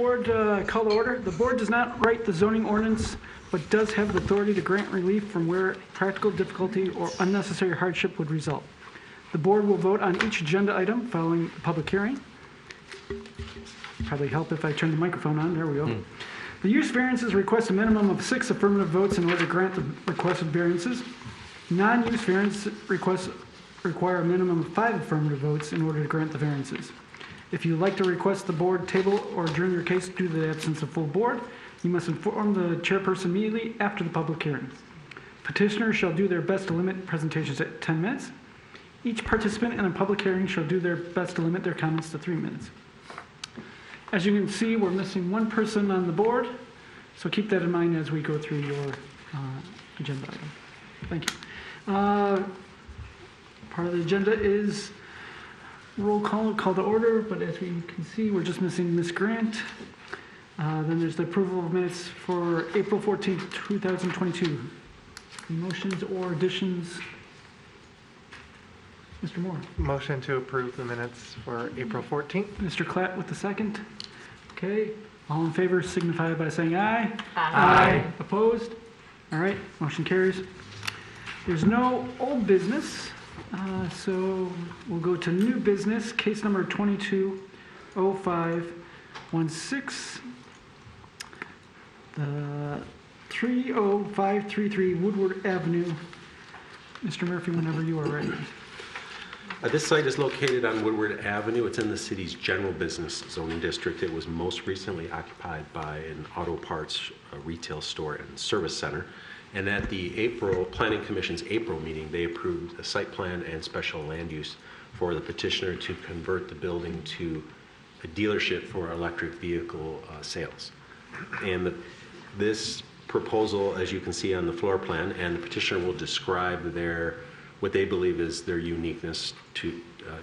Board, call to order. The board does not write the zoning ordinance, but does have the authority to grant relief from where practical difficulty or unnecessary hardship would result. The board will vote on each agenda item following the public hearing. Probably help if I turn the microphone on. There we go. The use variances request a minimum of 6 affirmative votes in order to grant the requested variances. Non-use variance requests require a minimum of 5 affirmative votes in order to grant the variances. If you would like to request the board table or adjourn your case due to the absence of full board, you must inform the chairperson immediately after the public hearing. Petitioners shall do their best to limit presentations at 10 minutes. Each participant in a public hearing shall do their best to limit their comments to 3 minutes. As you can see, we're missing one person on the board, so keep that in mind as we go through your agenda item. Thank you. Part of the agenda is roll call to order, but as we can see, we're just missing Ms. Grant. Then there's the approval of minutes for April 14th, 2022. Motions or additions? Mr. Moore. Motion to approve the minutes for April 14th. Mr. Klatt with the second. Okay. All in favor signify by saying aye. Aye. Opposed? All right. Motion carries. There's no old business, so we'll go to new business. Case number 220516. The 30533 Woodward Avenue. Mr. Murphy, whenever you are ready. This site is located on Woodward Avenue. It's in the city's general business zoning district. It was most recently occupied by an auto parts retail store and service center. And at the Planning Commission's April meeting, they approved a site plan and special land use for the petitioner to convert the building to a dealership for electric vehicle sales. And this proposal, as you can see on the floor plan, and the petitioner will describe what they believe is their uniqueness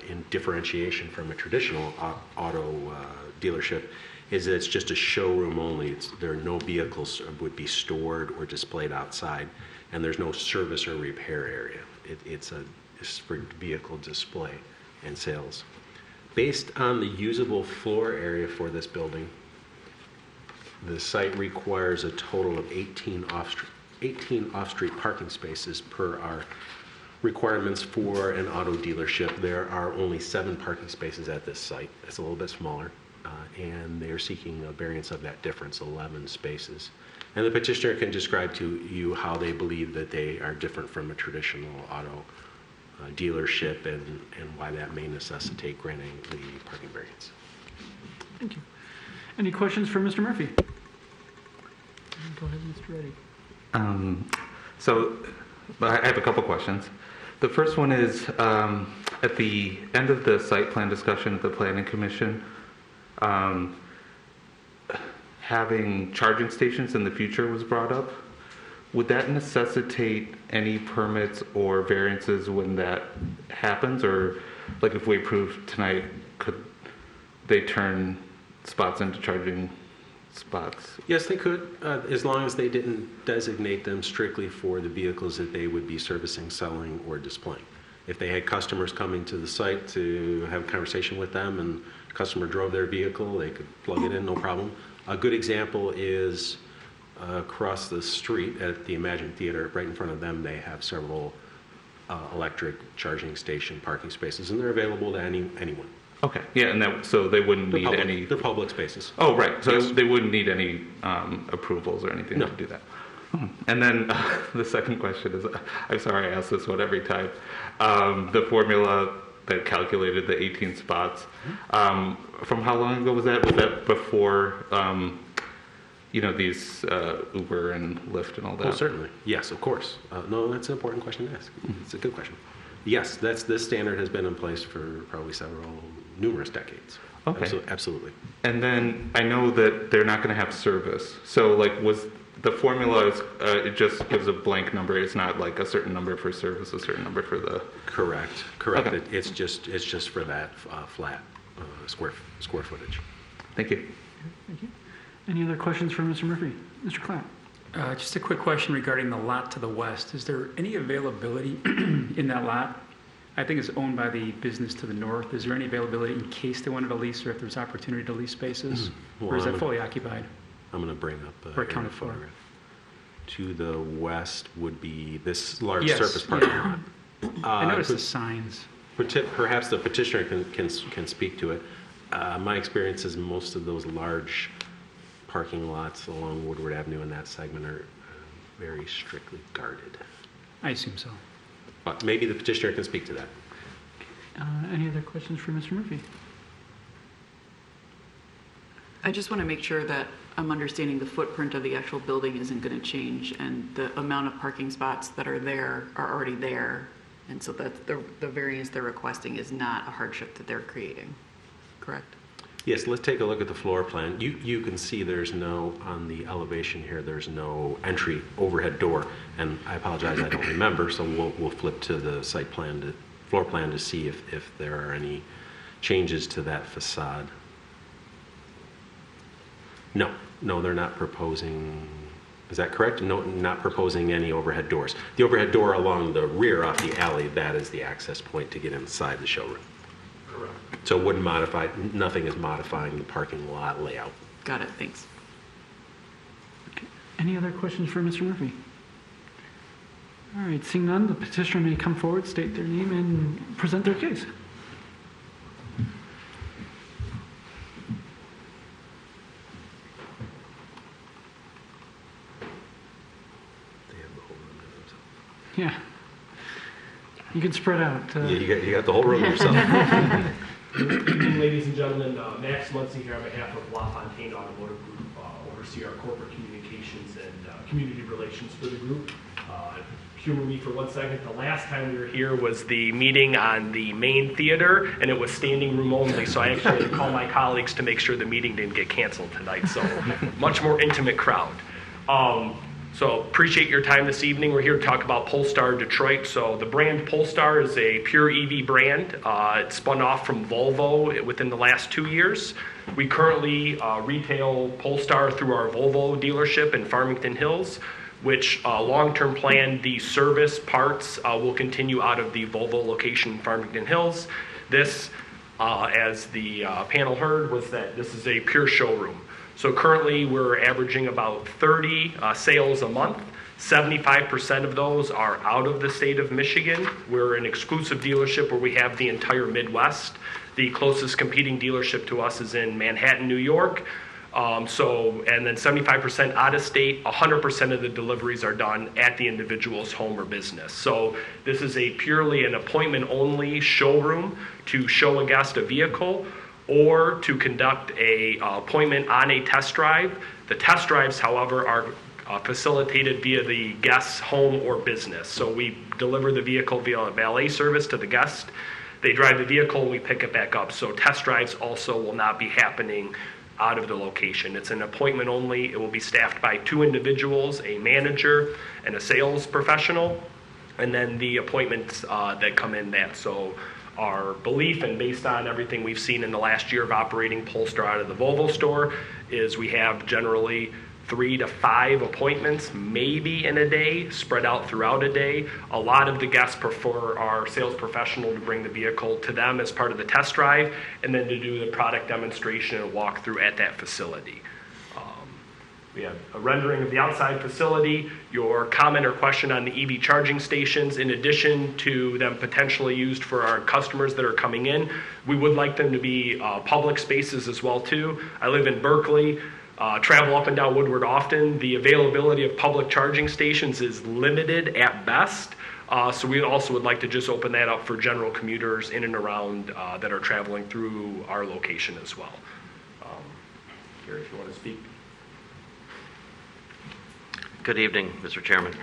in differentiation from a traditional auto dealership, is that it's just a showroom only. There are no vehicles would be stored or displayed outside, and there's no service or repair area. It's for vehicle display and sales. Based on the usable floor area for this building, the site requires a total of 18 off-street parking spaces per our requirements for an auto dealership. There are only 7 parking spaces at this site. It's a little bit smaller, and they're seeking a variance of that difference, 11 spaces. And the petitioner can describe to you how they believe that they are different from a traditional auto dealership and why that may necessitate granting the parking variance. Thank you. Any questions for Mr. Murphy? Go ahead, Mr. Reddy. I have a couple questions. The first one is, at the end of the site plan discussion at the Planning Commission, having charging stations in the future was brought up. Would that necessitate any permits or variances when that happens? Or like if we approve tonight, could they turn spots into charging spots? Yes, they could, as long as they didn't designate them strictly for the vehicles that they would be servicing, selling, or displaying. If they had customers coming to the site to have a conversation with them and the customer drove their vehicle, they could plug it in, no problem. A good example is across the street at the Imagine Theater. Right in front of them, they have several electric charging station parking spaces, and they're available to anyone. Okay, yeah, and so they wouldn't need any... They're public spaces. Oh, right, so yes. They wouldn't need any approvals or anything to do that. And then the second question is, I'm sorry I ask this one every time, the formula that calculated the 18 spots, from how long ago was that? Was that before, these Uber and Lyft and all that? Oh, certainly. Yes, of course. No, that's an important question to ask. It's a good question. Yes, this standard has been in place for probably numerous decades. Okay. Absolutely. And then I know that they're not going to have service. So was the formula, it just gives a blank number. It's not like a certain number for service, a certain number for the... Correct. Okay. It's just for that flat square footage. Thank you. Thank you. Any other questions for Mr. Murphy? Mr. Klatt. Just a quick question regarding the lot to the west. Is there any availability in that lot I think it's owned by the business to the north. Is there any availability in case they wanted to lease or if there's opportunity to lease spaces? Well, Or is that fully occupied? I'm going to bring up Or a accounted for. photograph. To the west would be this large Yes, surface parking yeah. lot. I noticed the Could- signs. Perhaps the petitioner can speak to it. My experience is most of those large parking lots along Woodward Avenue in that segment are very strictly guarded. I assume so. But maybe the petitioner can speak to that. Any other questions for Mr. Murphy? I just want to make sure that I'm understanding the footprint of the actual building isn't going to change, and the amount of parking spots that are there are already there, and so that the variance they're requesting is not a hardship that they're creating, correct? Yes, let's take a look at the floor plan. You can see there's no, on the elevation here, there's no entry overhead door. And I apologize, I don't remember, so we'll flip to the site plan, floor plan to see if there are any changes to that facade. No, they're not proposing, is that correct? No, not proposing any overhead doors. The overhead door along the rear off the alley, that is the access point to get inside the showroom. Correct. So it wouldn't modify, nothing is modifying the parking lot layout. Got it, thanks. Any other questions for Mr. Murphy? All right, seeing none, the petitioner may come forward, state their name, and present their case. They have the whole room to themselves. Yeah. You can spread out. Yeah, you got the whole room to yourself. Good evening, ladies and gentlemen. Max Muncy here on behalf of LaFontaine Automotive Group, oversee our corporate communications and community relations for the group. Humor me for 1 second. The last time we were here was the meeting on the main theater, and it was standing room only, so I actually had to call my colleagues to make sure the meeting didn't get canceled tonight, so much more intimate crowd. So appreciate your time this evening. We're here to talk about Polestar Detroit. So the brand Polestar is a pure EV brand. It spun off from Volvo within the last 2 years. We currently retail Polestar through our Volvo dealership in Farmington Hills, which long-term plan, the service parts will continue out of the Volvo location in Farmington Hills. This, as the panel heard, was that this is a pure showroom. So currently we're averaging about 30 sales a month. 75% of those are out of the state of Michigan. We're an exclusive dealership where we have the entire Midwest. The closest competing dealership to us is in Manhattan, New York. And then 75% out of state, 100% of the deliveries are done at the individual's home or business. So this is a purely an appointment only showroom to show a guest a vehicle or to conduct a appointment on a test drive. The test drives, however, are facilitated via the guest's home or business. So we deliver the vehicle via a valet service to the guest. They drive the vehicle and we pick it back up. So test drives also will not be happening out of the location. It's an appointment only. It will be staffed by 2 individuals, a manager and a sales professional, and then the appointments that come in that. So our belief, and based on everything we've seen in the last year of operating Polestar out of the Volvo store, is we have generally 3 to 5 appointments, maybe in a day, spread out throughout a day. A lot of the guests prefer our sales professional to bring the vehicle to them as part of the test drive, and then to do the product demonstration and walkthrough at that facility. We have a rendering of the outside facility, your comment or question on the EV charging stations, in addition to them potentially used for our customers that are coming in. We would like them to be public spaces as well too. I live in Berkeley, travel up and down Woodward often. The availability of public charging stations is limited at best. So we also would like to just open that up for general commuters in and around that are traveling through our location as well. Gary, if you want to speak. Good evening, Mr. Chairman.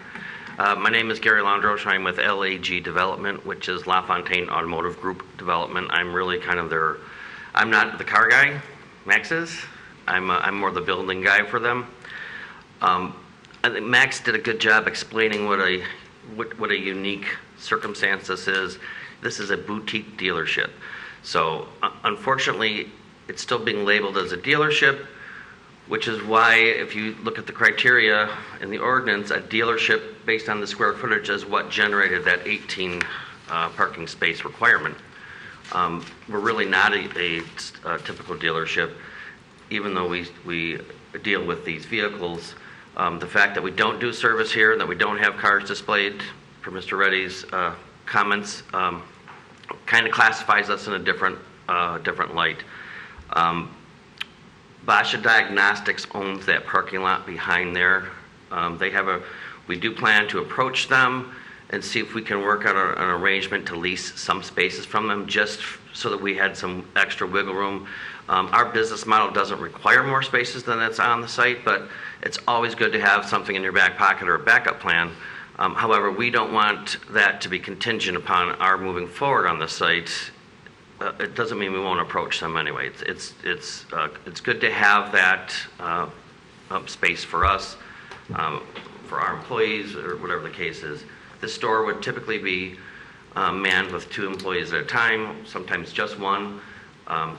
My name is Gary Landrosch. I'm with LAG Development, which is LaFontaine Automotive Group Development. I'm really kind of I'm not the car guy, Max is. I'm more the building guy for them. I think Max did a good job explaining what a unique circumstance this is. This is a boutique dealership. So unfortunately, it's still being labeled as a dealership, which is why if you look at the criteria in the ordinance, a dealership based on the square footage is what generated that 18 parking space requirement. We're really not a typical dealership, even though we deal with these vehicles. The fact that we don't do service here and that we don't have cars displayed, per Mr. Reddy's comments, kind of classifies us in a different light. Basha Diagnostics owns that parking lot behind there. We do plan to approach them and see if we can work out an arrangement to lease some spaces from them, just so that we had some extra wiggle room. Our business model doesn't require more spaces than that's on the site, but it's always good to have something in your back pocket or a backup plan. However, we don't want that to be contingent upon our moving forward on the site. It doesn't mean we won't approach them anyway. It's good to have that space for us, for our employees, or whatever the case is. This store would typically be manned with 2 employees at a time, sometimes just 1.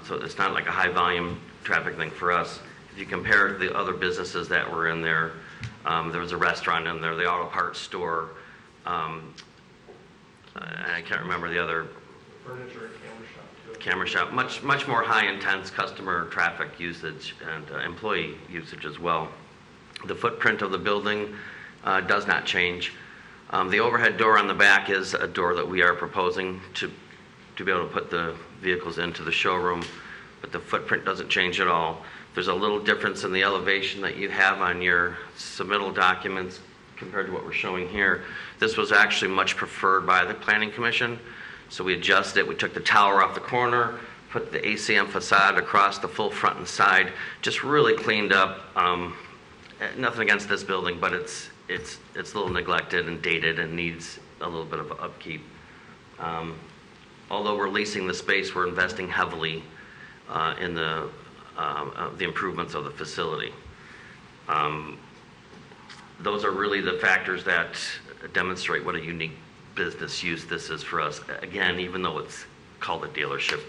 So it's not like a high volume traffic thing for us. If you compare the other businesses that were in there, there was a restaurant in there, the auto parts store, and I can't remember the other. Furniture and camera shop too. Camera shop, much more high intense customer traffic usage and employee usage as well. The footprint of the building does not change. The overhead door on the back is a door that we are proposing to be able to put the vehicles into the showroom, but the footprint doesn't change at all. There's a little difference in the elevation that you have on your submittal documents compared to what we're showing here. This was actually much preferred by the Planning Commission, so we adjusted it. We took the tower off the corner, put the ACM facade across the full front and side, just really cleaned up. Nothing against this building, but it's a little neglected and dated and needs a little bit of upkeep. Although we're leasing the space, we're investing heavily in the improvements of the facility. Those are really the factors that demonstrate what a unique business use this is for us. Again, even though it's called a dealership,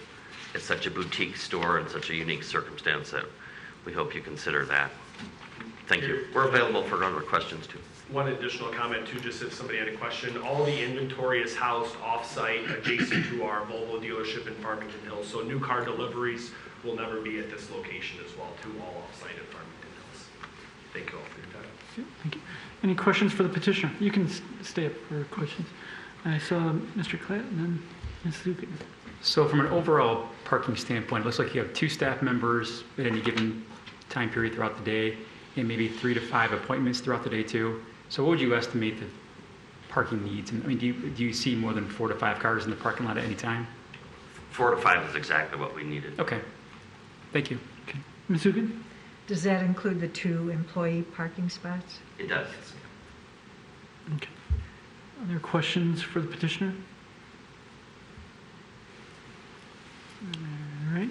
it's such a boutique store and such a unique circumstance that we hope you consider that. Thank you. We're available for other questions too. One additional comment too, just if somebody had a question. All the inventory is housed off-site adjacent to our Volvo dealership in Farmington Hills. So new car deliveries will never be at this location as well, too, all off-site at Farmington Hills. Thank you all for your time. Thank you. Any questions for the petitioner? You can stay up for questions. I saw Mr. Klatt and then Ms. Zukin. So from an overall parking standpoint, it looks like you have 2 staff members at any given time period throughout the day, and maybe 3 to 5 appointments throughout the day too. So what would you estimate the parking needs? And I mean, do you see more than 4 to 5 cars in the parking lot at any time? 4 to 5 is exactly what we needed. Okay. Thank you. Okay. Ms. Zukin? Does that include the 2 employee parking spots? It does. Okay. Other questions for the petitioner? All right.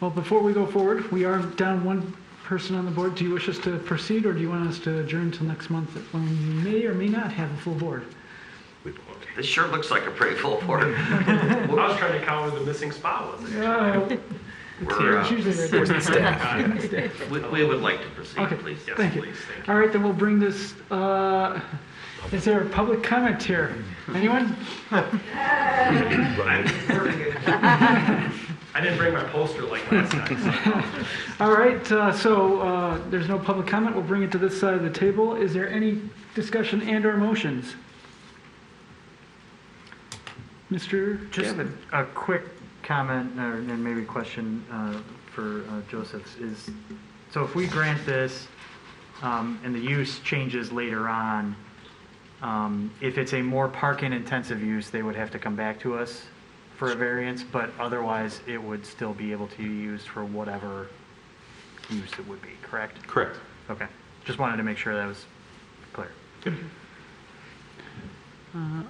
Well, before we go forward, we are down 1 person on the board. Do you wish us to proceed, or do you want us to adjourn until next month when we may or may not have a full board? This sure looks like a pretty full board. I was trying to counter the missing spot, wasn't it? It's usually right. We would like to proceed, Okay. please. Yes, Thank you. please. Thank you. All right, then we'll bring this, is there a public comment here? Anyone? I didn't bring my poster like last time. So. All right, so there's no public comment. We'll bring it to this side of the table. Is there any discussion and/or motions? Mr. Just Gavin? a quick comment, and maybe question for Joseph is, so if we grant this and the use changes later on, if it's a more parking intensive use, they would have to come back to us for a variance, but otherwise it would still be able to be used for whatever use it would be, correct? Correct. Okay. Just wanted to make sure that was clear.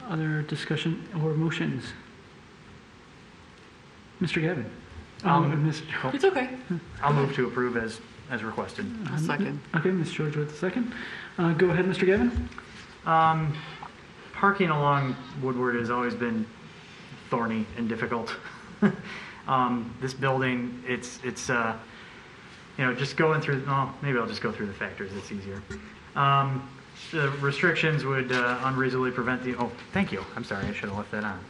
Other discussion or motions? Mr. Gavin? Mr. It's okay. I'll move to approve as requested. I'll second. Okay, Ms. George with the second. Go ahead, Mr. Gavin. Parking along Woodward has always been thorny and difficult. This building, it's just going through, maybe I'll just go through the factors, it's easier. The restrictions would unreasonably prevent the, oh, thank you, I'm sorry, I should have left that on.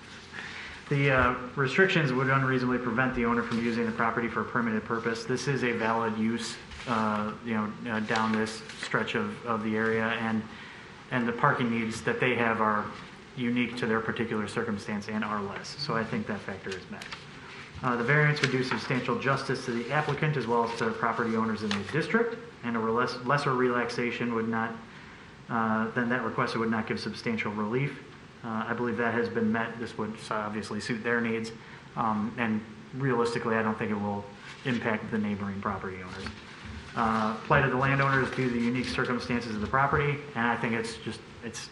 The restrictions would unreasonably prevent the owner from using the property for a permitted purpose. This is a valid use, down this stretch of the area, and the parking needs that they have are unique to their particular circumstance and are less. So I think that factor is met. The variance would do substantial justice to the applicant as well as to the property owners in the district, and a lesser relaxation would not, then that request would not give substantial relief. I believe that has been met. This would obviously suit their needs, and realistically, I don't think it will impact the neighboring property owners. Plight of the landowners due to the unique circumstances of the property, and I think it's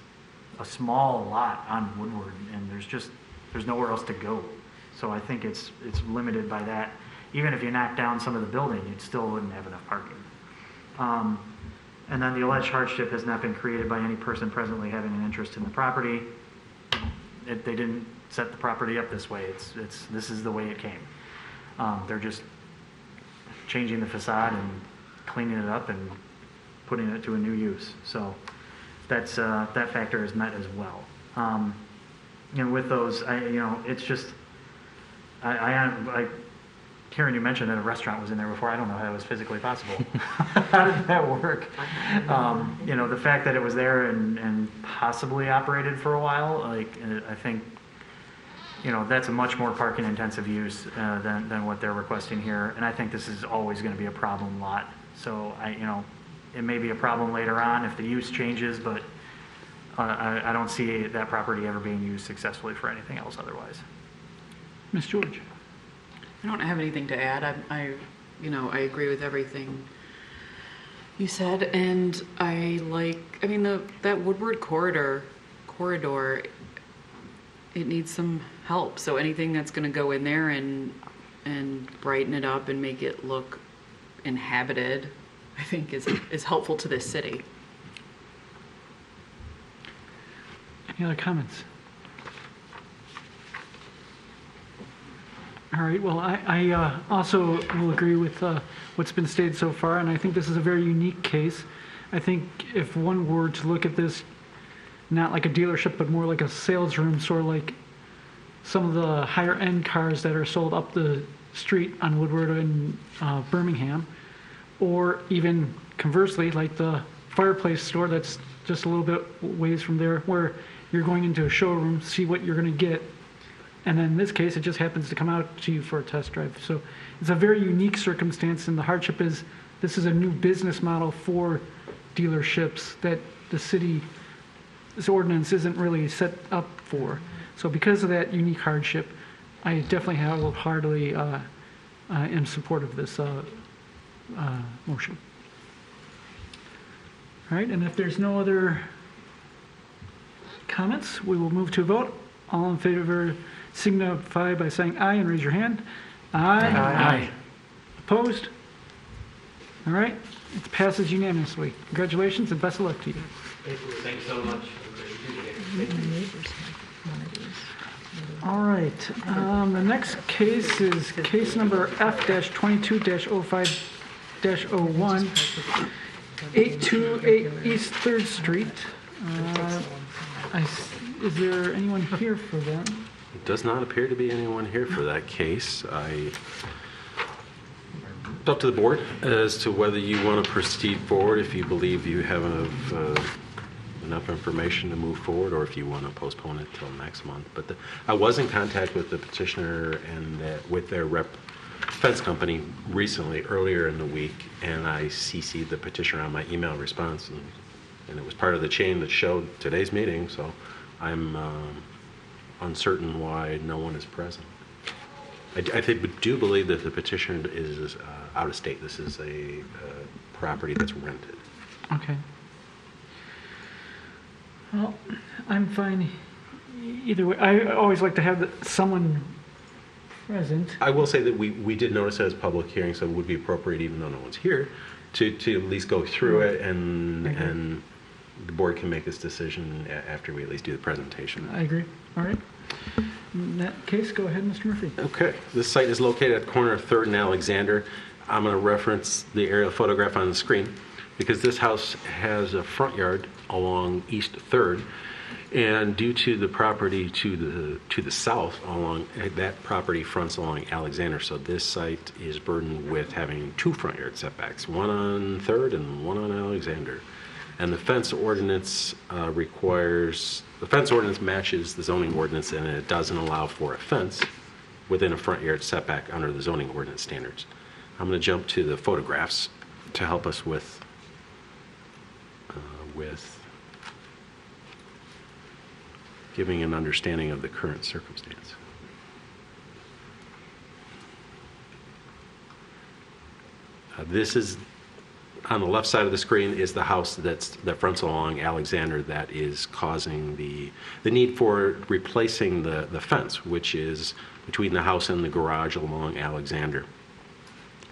a small lot on Woodward, and there's nowhere else to go. So I think it's limited by that. Even if you knock down some of the building, you still wouldn't have enough parking. And then the alleged hardship has not been created by any person presently having an interest in the property. They didn't set the property up this way. This is the way it came. They're just changing the facade and cleaning it up and putting it to a new use. So that's that factor is met as well. And with those, it's just Karen, you mentioned that a restaurant was in there before. I don't know how that was physically possible. How did that work? The fact that it was there and possibly operated for a while, I think, that's a much more parking intensive use than what they're requesting here. And I think this is always going to be a problem lot. So it may be a problem later on if the use changes, but I don't see that property ever being used successfully for anything else otherwise. Ms. George? I don't have anything to add. I agree with everything you said, and that Woodward corridor, it needs some help. So anything that's going to go in there and brighten it up and make it look inhabited, I think is helpful to this city. Any other comments? All right, well, I also will agree with what's been stated so far, and I think this is a very unique case. I think if one were to look at this, not like a dealership, but more like a sales room, sort of like some of the higher end cars that are sold up the street on Woodward in Birmingham, or even conversely, like the fireplace store that's just a little bit ways from there, where you're going into a showroom, see what you're going to get, and then in this case, it just happens to come out to you for a test drive. So it's a very unique circumstance, and the hardship is this is a new business model for dealerships that this ordinance isn't really set up for. So because of that unique hardship, I definitely wholeheartedly am support of this motion. All right, and if there's no other comments, we will move to a vote. All in favor signify by saying aye and raise your hand. Aye. Aye. Opposed? All right, it passes unanimously. Congratulations and best of luck to you. Thank you so much. All right, the next case is case number F-22-05-01, 828 East 3rd Street. Is there anyone here for that? It does not appear to be anyone here for that case. It's up to the board as to whether you want to proceed forward if you believe you have enough information to move forward, or if you want to postpone it till next month. But I was in contact with the petitioner and with their fence company recently, earlier in the week, and I CC'd the petitioner on my email response, and it was part of the chain that showed today's meeting, so I'm uncertain why no one is present. I do believe that the petitioner is out of state. This is a property that's rented. Okay. Well, I'm fine either way. I always like to have someone present. I will say that we did notice it as a public hearing, so it would be appropriate, even though no one's here, to at least go through it, and the board can make this decision after we at least do the presentation. I agree. All right. In that case, go ahead, Mr. Murphy. Okay. This site is located at the corner of 3rd and Alexander. I'm going to reference the aerial photograph on the screen. because this house has a front yard along East 3rd, and due to the property to the south along that property fronts along Alexander, so this site is burdened with having 2 front yard setbacks, one on 3rd and one on Alexander. And the fence ordinance matches the zoning ordinance, and it doesn't allow for a fence within a front yard setback under the zoning ordinance standards. I'm going to jump to the photographs to help us with giving an understanding of the current circumstance. This is, on the left side of the screen, is the house that fronts along Alexander that is causing the need for replacing the fence, which is between the house and the garage along Alexander.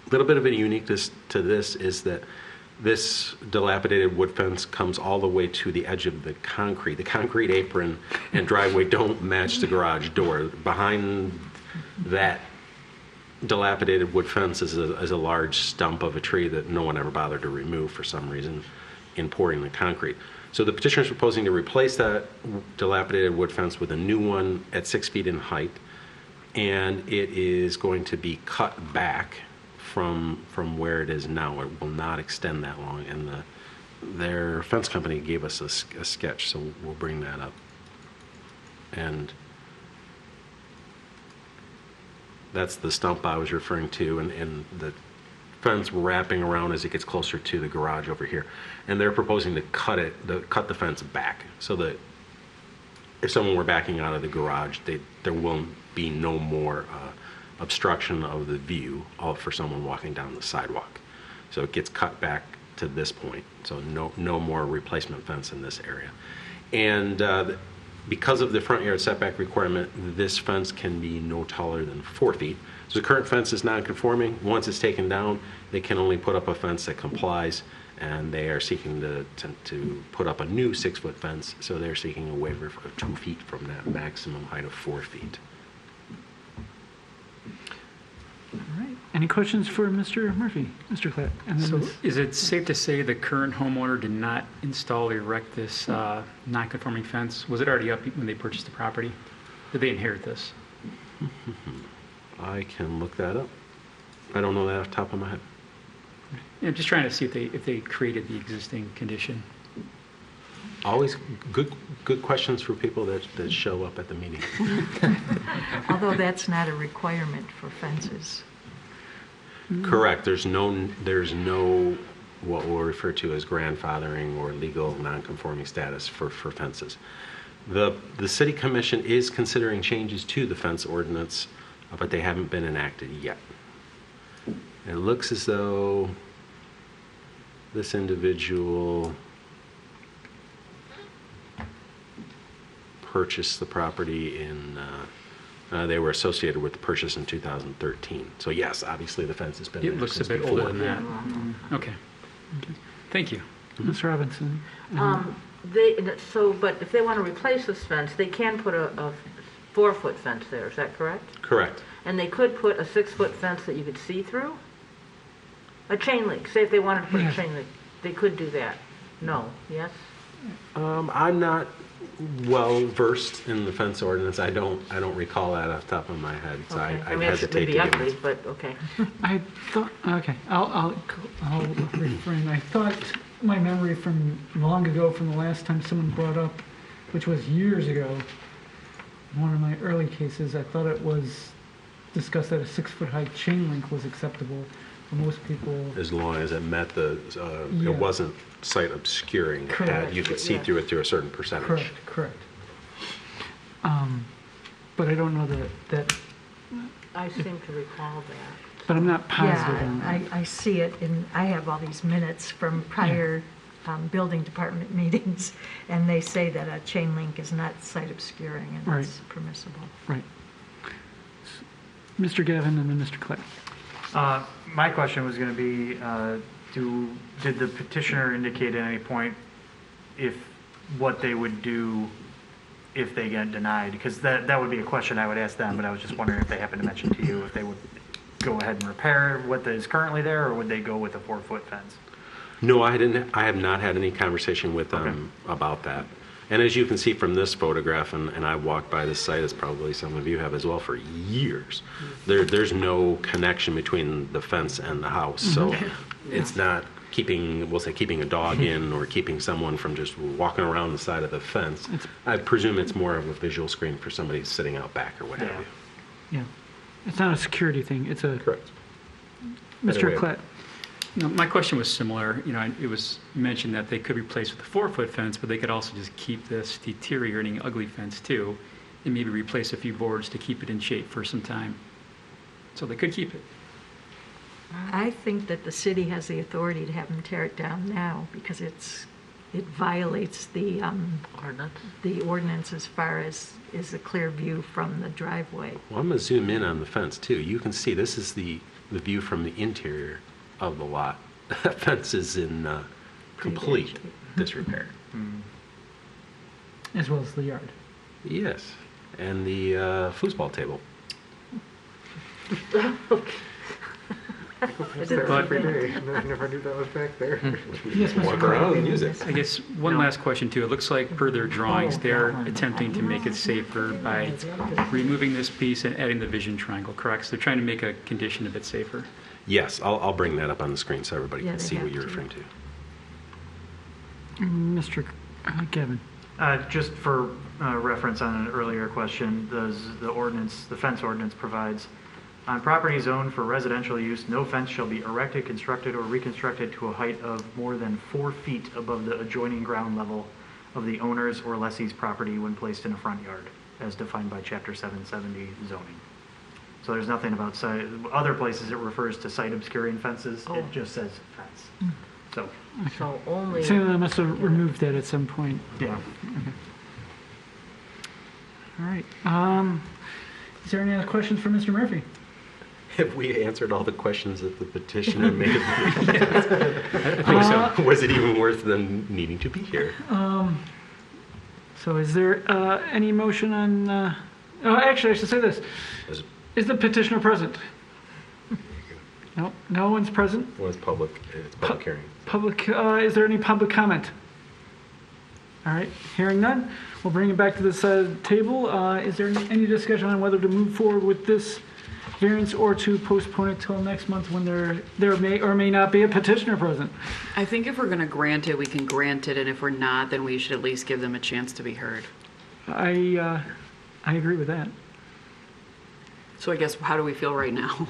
A little bit of a uniqueness to this is that this dilapidated wood fence comes all the way to the edge of the concrete. The concrete apron and driveway don't match the garage door. Behind that dilapidated wood fence is a large stump of a tree that no one ever bothered to remove for some reason in pouring the concrete. So the petitioner is proposing to replace that dilapidated wood fence with a new one at 6 feet in height, and it is going to be cut back from where it is now. It will not extend that long, and their fence company gave us a sketch, so we'll bring that up. And that's the stump I was referring to, and the fence wrapping around as it gets closer to the garage over here. And they're proposing to cut the fence back so that if someone were backing out of the garage, there will be no more obstruction of the view for someone walking down the sidewalk. So it gets cut back to this point. So no more replacement fence in this area. And because of the front yard setback requirement, this fence can be no taller than 4 feet. So the current fence is non-conforming. Once it's taken down, they can only put up a fence that complies, and they are seeking to put up a new 6-foot fence. So they're seeking a waiver of 2 feet from that maximum height of 4 feet. All right. Any questions for Mr. Murphy? Mr. Klatt? And then So Ms. is it safe to say the current homeowner did not install or erect this non-conforming fence? Was it already up when they purchased the property? Did they inherit this? I can look that up. I don't know that off the top of my head. Yeah, I'm just trying to see if they created the existing condition. Always good questions for people that show up at the meeting. Although that's not a requirement for fences. Correct. There's no what we'll refer to as grandfathering or legal non-conforming status for fences. The city commission is considering changes to the fence ordinance, but they haven't been enacted yet. It looks as though this individual purchased the property they were associated with the purchase in 2013. So yes, obviously the fence has been there It looks a since bit before. older than that. Okay. Thank you. Ms. Robinson? But if they want to replace this fence, they can put a 4-foot fence there, is that correct? Correct. And they could put a 6-foot fence that you could see through? A chain link, say if they wanted to put a chain link, they could do that? No, yes? I'm not well versed in the fence ordinance. I don't recall that off the top of my head, so Okay. I mean, hesitate to It give may be ugly, it. but okay. I thought, okay, I'll refrain. I thought my memory from long ago, from the last time someone brought up, which was years ago, one of my early cases, I thought it was discussed that a 6-foot high chain link was acceptable for most people. As long as it met Yeah. it wasn't sight obscuring. Correct. You could see through it through a certain percentage. Correct. But I don't know that, I seem to recall that. but I'm not positive Yeah, on that. I see it, and I have all these minutes from prior building department meetings, and they say that a chain link is not site obscuring, and Right. it's permissible. Right. Mr. Gavin and then Mr. Clay. My question was going to be, did the petitioner indicate at any point what they would do if they get denied? Because that would be a question I would ask them, but I was just wondering if they happened to mention to you if they would go ahead and repair what is currently there, or would they go with a 4-foot fence? No, I didn't. I have not had any conversation with them about that. And as you can see from this photograph, and I walked by this site, as probably some of you have as well, for years. There's no connection between the fence and the house, so it's not keeping, we'll say, keeping a dog in or keeping someone from just walking around the side of the fence. I presume it's more of a visual screen for somebody sitting out back or what have you. Yeah. It's not a security thing. It's a... Correct. Mr. Anyway. Klett. No, my question was similar. You know, it was mentioned that they could replace with a 4-foot fence, but they could also just keep this deteriorating ugly fence too, and maybe replace a few boards to keep it in shape for some time. So they could keep it. I think that the city has the authority to have them tear it down now because it violates the ordinance as far as is a clear view from the driveway. Well, I'm going to zoom in on the fence too. You can see this is the view from the interior of the lot. That fence is in complete disrepair. As well as the yard. Yes, and the foosball table. Every day. I never knew that was back there. Yes, Mr. Walk Klett. around and use it. I guess one last question too. It looks like per their drawings, they're attempting to make it safer by removing this piece and adding the vision triangle, correct? So they're trying to make a condition a bit safer. Yes, I'll bring that up on the screen so everybody Yeah, can they see what have you're to. referring to. Mr. Kevin. Just for reference on an earlier question, the fence ordinance provides, on properties owned for residential use, no fence shall be erected, constructed, or reconstructed to a height of more than 4 feet above the adjoining ground level of the owner's or lessee's property when placed in a front yard, as defined by Chapter 770 zoning. So there's nothing about site. Other places it refers to site obscuring fences. Oh. It just says fence. So, So only, So they must have removed that at some point. yeah. All right. Is there any other questions for Mr. Murphy? Have we answered all the questions that the petitioner made? I think so. Was it even worth them needing to be here? So is there any motion on... actually, I should say this. As Is the petitioner present? No, no one's present. well, it's public hearing. Public, is there any public comment? All right, hearing none, we'll bring it back to this table. Is there any discussion on whether to move forward with this variance or to postpone it till next month when there may or may not be a petitioner present? I think if we're going to grant it, we can grant it, and if we're not, then we should at least give them a chance to be heard. I agree with that. So I guess, how do we feel right now?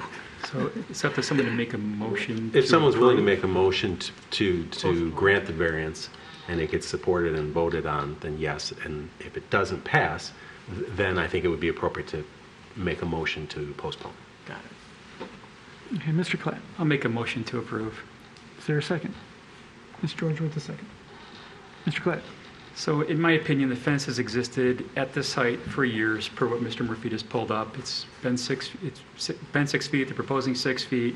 So it's up to someone to make a motion. If to someone's willing to approve. make a motion to grant the variance and it gets supported and voted on, then yes. And if it doesn't pass, then I think it would be appropriate to make a motion to postpone. Got it. Okay, Mr. Klett, I'll make a motion to approve. is there a second? Ms. George with the second. Mr. Klett, So in my opinion, the fence has existed at this site for years, per what Mr. Murphy just pulled up. It's been 6 feet, they're proposing 6 feet.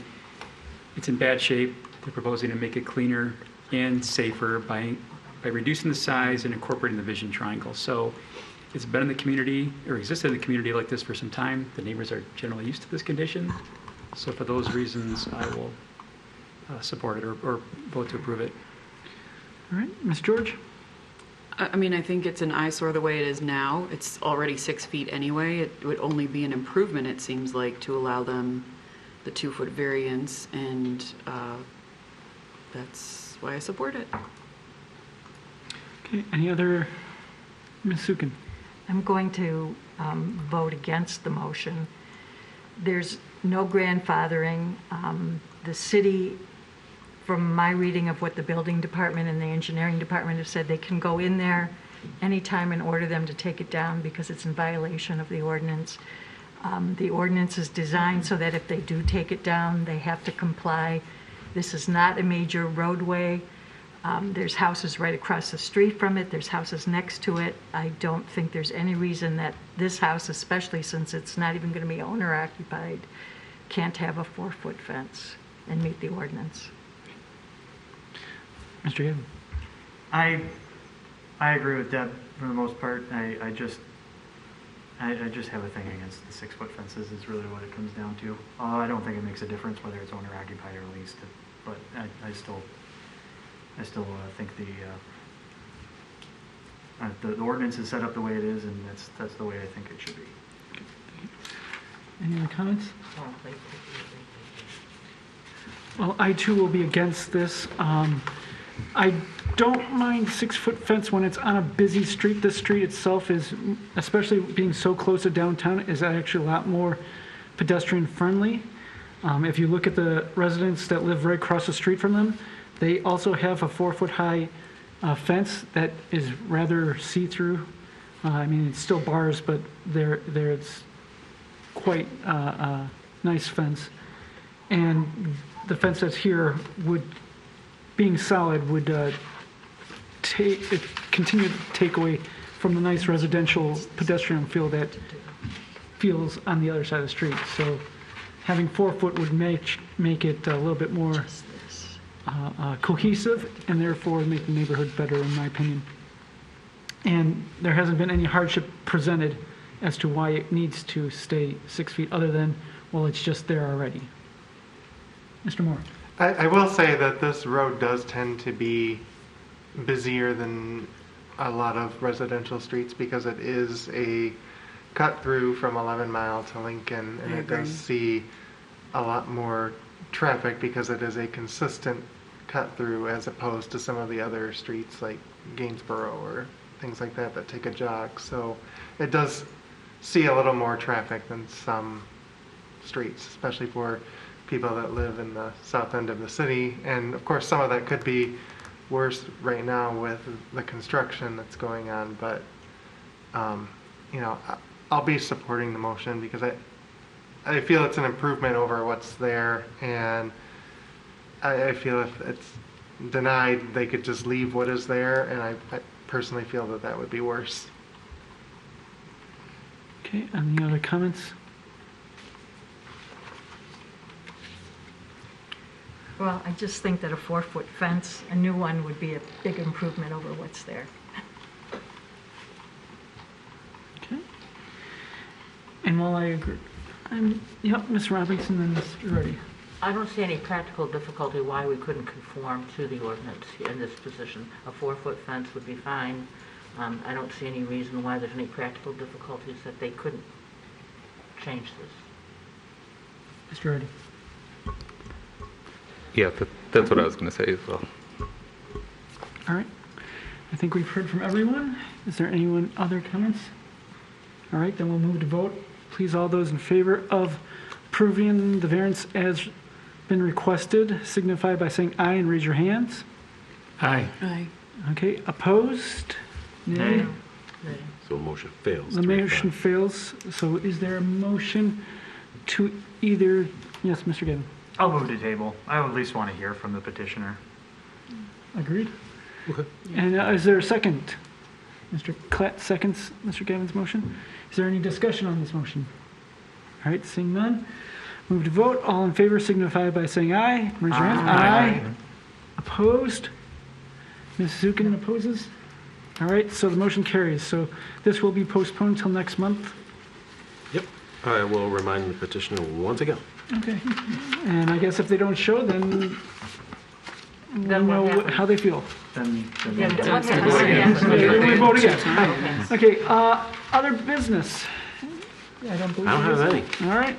It's in bad shape. They're proposing to make it cleaner and safer by reducing the size and incorporating the vision triangle. So it's been in the community, or existed in the community like this for some time. The neighbors are generally used to this condition. So for those reasons, I will support it or vote to approve it. all right, Ms. George? I mean, I think it's an eyesore the way it is now. It's already 6 feet anyway. It would only be an improvement, it seems like, to allow them the 2-foot variance, and that's why I support it. Okay, any other, Ms. Sukin? I'm going to vote against the motion. There's no grandfathering. The city, from my reading of what the building department and the engineering department have said, they can go in there anytime and order them to take it down because it's in violation of the ordinance. The ordinance is designed so that if they do take it down, they have to comply. This is not a major roadway. There's houses right across the street from it. There's houses next to it. I don't think there's any reason that this house, especially since it's not even going to be owner occupied, can't have a 4-foot fence and meet the ordinance. Mr. Gavin? I agree with Deb for the most part. I just have a thing against the 6-foot fences is really what it comes down to. I don't think it makes a difference whether it's owner occupied or leased, but I still I still think the ordinance is set up the way it is, and that's the way I think it should be. Any other comments? Oh, thank you. Well, I too will be against this. I don't mind 6-foot fence when it's on a busy street. This street itself is, especially being so close to downtown, is actually a lot more pedestrian friendly. If you look at the residents that live right across the street from them, they also have a 4-foot high fence that is rather see-through. I mean, it's still bars, but there it's quite a nice fence. And the fence that's here would, being solid, would continue to take away from the nice residential pedestrian feel that feels on the other side of the street. So having 4 foot would make it a little bit more cohesive, and therefore make the neighborhood better, in my opinion. And there hasn't been any hardship presented as to why it needs to stay 6 feet, other than, well, it's just there already. Mr. Moore. I will say that this road does tend to be busier than a lot of residential streets because it is a cut through from 11 Mile to Lincoln, and it does see a lot more traffic because it is a consistent cut through as opposed to some of the other streets like Gainsborough or things like that that take a jog. So it does see a little more traffic than some streets, especially for people that live in the south end of the city. And of course, some of that could be worse right now with the construction that's going on. But, you know, I'll be supporting the motion because I feel it's an improvement over what's there. And I feel if it's denied, they could just leave what is there. And I personally feel that that would be worse. Okay, any other comments? Well, I just think that a 4-foot fence, a new one, would be a big improvement over what's there. Okay. And while I agree, yep, Ms. Robinson and Mr. Reddy. I don't see any practical difficulty why we couldn't conform to the ordinance in this position. A 4-foot fence would be fine. I don't see any reason why there's any practical difficulties that they couldn't change this. Mr. Reddy. Yeah, that's what I was going to say as well. All right. I think we've heard from everyone. Is there anyone other comments? All right, then we'll move to vote. Please, all those in favor of approving the variance as been requested, signify by saying aye and raise your hands. Aye. Aye. Okay, opposed? Nay. So motion fails. The 3-5. motion fails. So is there a motion to either, yes, Mr. Gavin? I'll move to table. I at least want to hear from the petitioner. Agreed? Okay. And is there a second? Mr. Klatt seconds Mr. Gavin's motion. Is there any discussion on this motion? All right, seeing none. Move to vote. All in favor signify by saying aye. Raise your hand. Aye. Opposed? Ms. Zukin opposes? All right, so the motion carries. So this will be postponed until next month. Yep. I will remind the petitioner once again. Okay. And I guess if they don't show, then we'll Then what know happens? how they feel. Then Yeah, what That's happens? good. Okay, we vote again. Yes. Okay, other business. I don't believe I don't there have is. any. All right.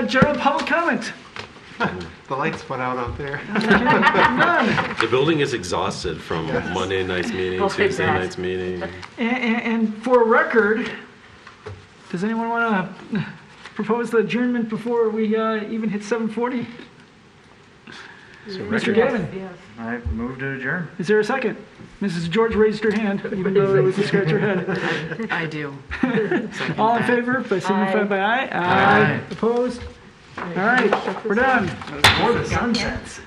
General public comment. The lights went out there. None. The building is exhausted from Monday night's meeting, I'll take Tuesday that. night's meeting. And for record, does anyone want to propose the adjournment before we even hit 7:40? Mr. Gavin, Yes. I move to adjourn. is there a second? Mrs. George raised her hand, even though it was to scratch her head. I do. All in favor, by signify by aye. Aye. Opposed? All right, we're done. More the sunsets.